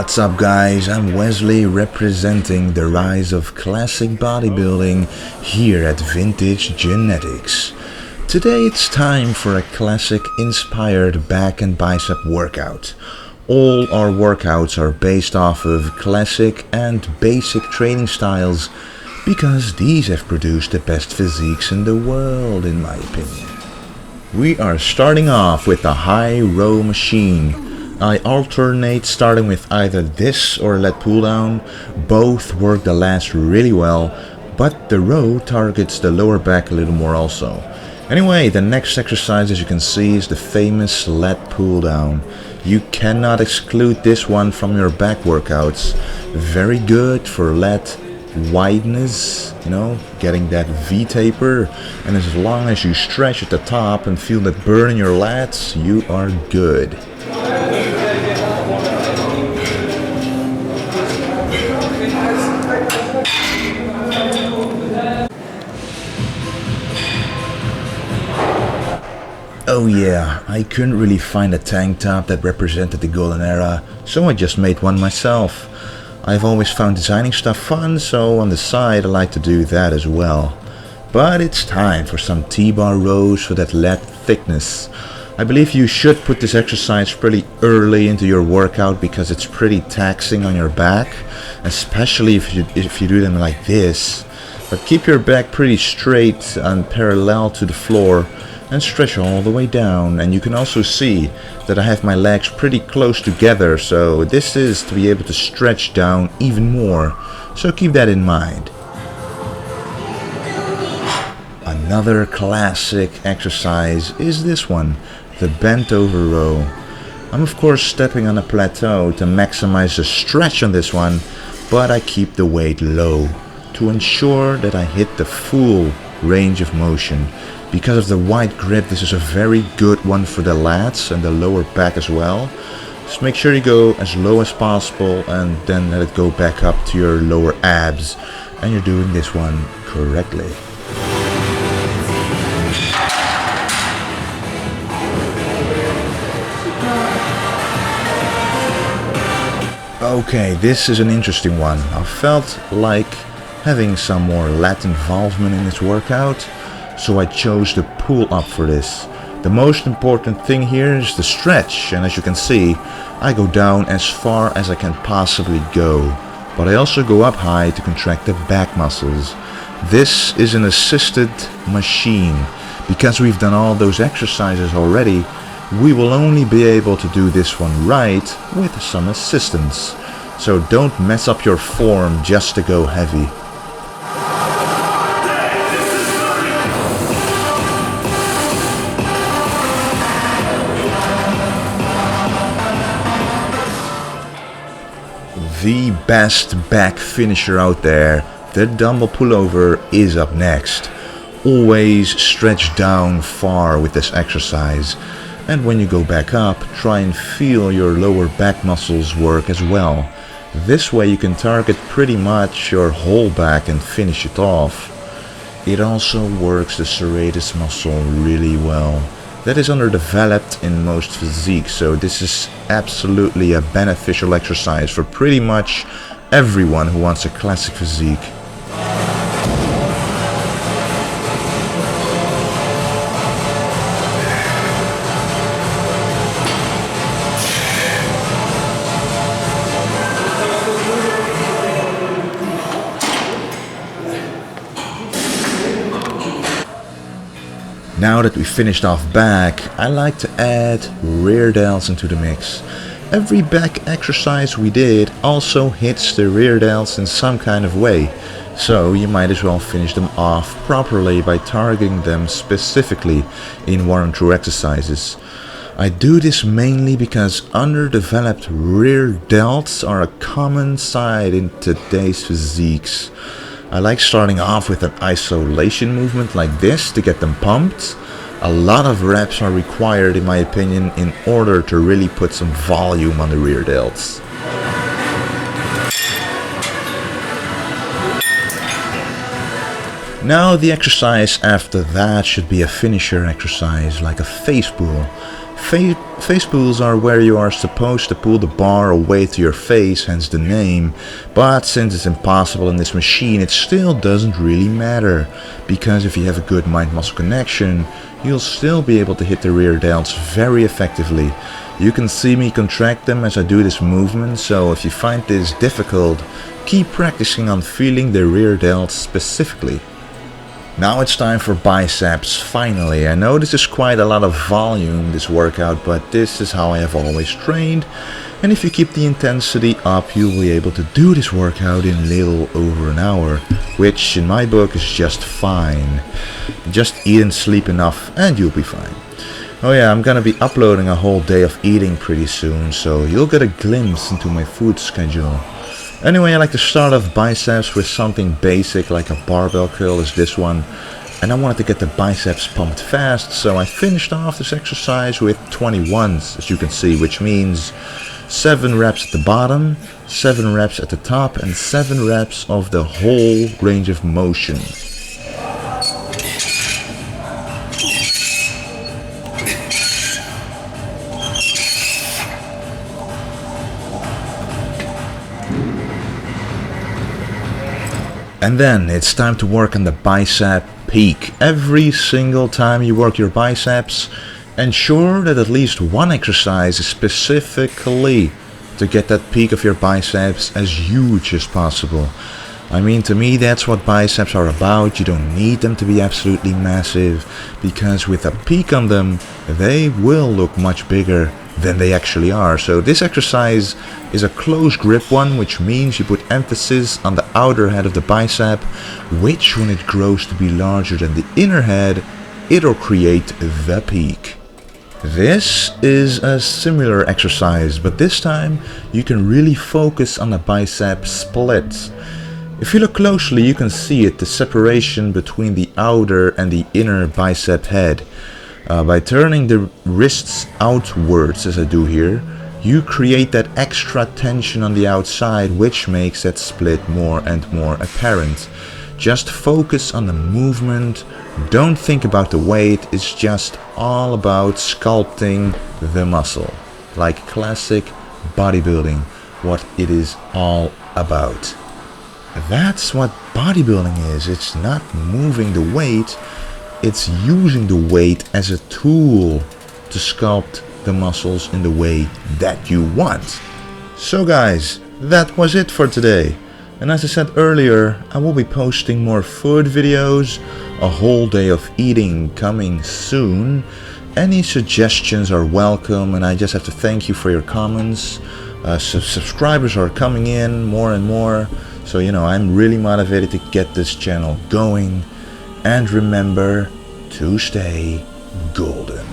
What's up guys, I'm Wesley representing the rise of classic bodybuilding here at VintageGenetics. Today it's time for a classic inspired back and bicep workout. All our workouts are based off of classic and basic training styles because these have produced the best physiques in the world in my opinion. We are starting off with a high row machine. I alternate starting with either this or lat pull down. Both work the lats really well, but the row targets the lower back a little more also. Anyway, the next exercise, as you can see, is the famous lat pull down. You cannot exclude this one from your back workouts. Very good for lat wideness, getting that V taper, and as long as you stretch at the top and feel that burn in your lats, you are good. Oh yeah, I couldn't really find a tank top that represented the golden era, so I just made one myself. I've always found designing stuff fun, so on the side I like to do that as well. But it's time for some T-bar rows for that lat thickness. I believe you should put this exercise pretty early into your workout because it's pretty taxing on your back, especially if you do them like this. But keep your back pretty straight and parallel to the floor and stretch all the way down. And you can also see that I have my legs pretty close together, so this is to be able to stretch down even more, so keep that in mind. Another classic exercise is this one, the bent over row. I'm of course stepping on a plateau to maximize the stretch on this one, but I keep the weight low to ensure that I hit the full range of motion. Because of the wide grip, this is a very good one for the lats and the lower back as well. Just make sure you go as low as possible and then let it go back up to your lower abs, and you're doing this one correctly. Okay, this is an interesting one. I felt like having some more lat involvement in this workout, so I chose the pull up for this. The most important thing here is the stretch, and as you can see, I go down as far as I can possibly go, but I also go up high to contract the back muscles. This is an assisted machine. Because we've done all those exercises already, we will only be able to do this one right with some assistance. So don't mess up your form just to go heavy. The best back finisher out there, the dumbbell pullover, is up next. Always stretch down far with this exercise, and when you go back up, try and feel your lower back muscles work as well. This way you can target pretty much your whole back and finish it off. It also works the serratus muscle really well. That is underdeveloped in most physiques, so this is absolutely a beneficial exercise for pretty much everyone who wants a classic physique. Now that we finished off back, I like to add rear delts into the mix. Every back exercise we did also hits the rear delts in some kind of way, so you might as well finish them off properly by targeting them specifically in one or two exercises. I do this mainly because underdeveloped rear delts are a common sight in today's physiques. I like starting off with an isolation movement like this to get them pumped. A lot of reps are required in my opinion in order to really put some volume on the rear delts. Now the exercise after that should be a finisher exercise, like a face pull. Face pulls are where you are supposed to pull the bar away to your face, hence the name, but since it's impossible in this machine, it still doesn't really matter, because if you have a good mind-muscle connection, you'll still be able to hit the rear delts very effectively. You can see me contract them as I do this movement, so if you find this difficult, keep practicing on feeling the rear delts specifically. Now it's time for biceps, finally. I know this is quite a lot of volume, this workout, but this is how I have always trained. And if you keep the intensity up, you'll be able to do this workout in little over an hour, which in my book is just fine. Just eat and sleep enough and you'll be fine. Oh yeah, I'm gonna be uploading a whole day of eating pretty soon, so you'll get a glimpse into my food schedule. Anyway, I like to start off biceps with something basic like a barbell curl as this one, and I wanted to get the biceps pumped fast, so I finished off this exercise with 21s, as you can see, which means 7 reps at the bottom, 7 reps at the top, and 7 reps of the whole range of motion. And then it's time to work on the bicep peak. Every single time you work your biceps, ensure that at least one exercise is specifically to get that peak of your biceps as huge as possible. I mean, to me that's what biceps are about. You don't need them to be absolutely massive, because with a peak on them, they will look much bigger than they actually are. So this exercise is a close grip one, which means you put emphasis on the outer head of the bicep, which when it grows to be larger than the inner head, it'll create the peak. This is a similar exercise, but this time you can really focus on the bicep split. If you look closely, you can see it, the separation between the outer and the inner bicep head. By turning the wrists outwards, as I do here, you create that extra tension on the outside, which makes that split more and more apparent. Just focus on the movement, don't think about the weight, it's just all about sculpting the muscle. Like classic bodybuilding, what it is all about. That's what bodybuilding is. It's not moving the weight, it's using the weight as a tool to sculpt the muscles in the way that you want. So guys, that was it for today. And as I said earlier, I will be posting more food videos, a whole day of eating coming soon. Any suggestions are welcome, and I just have to thank you for your comments. Subscribers are coming in more and more, so you know, I'm really motivated to get this channel going. And remember to stay golden.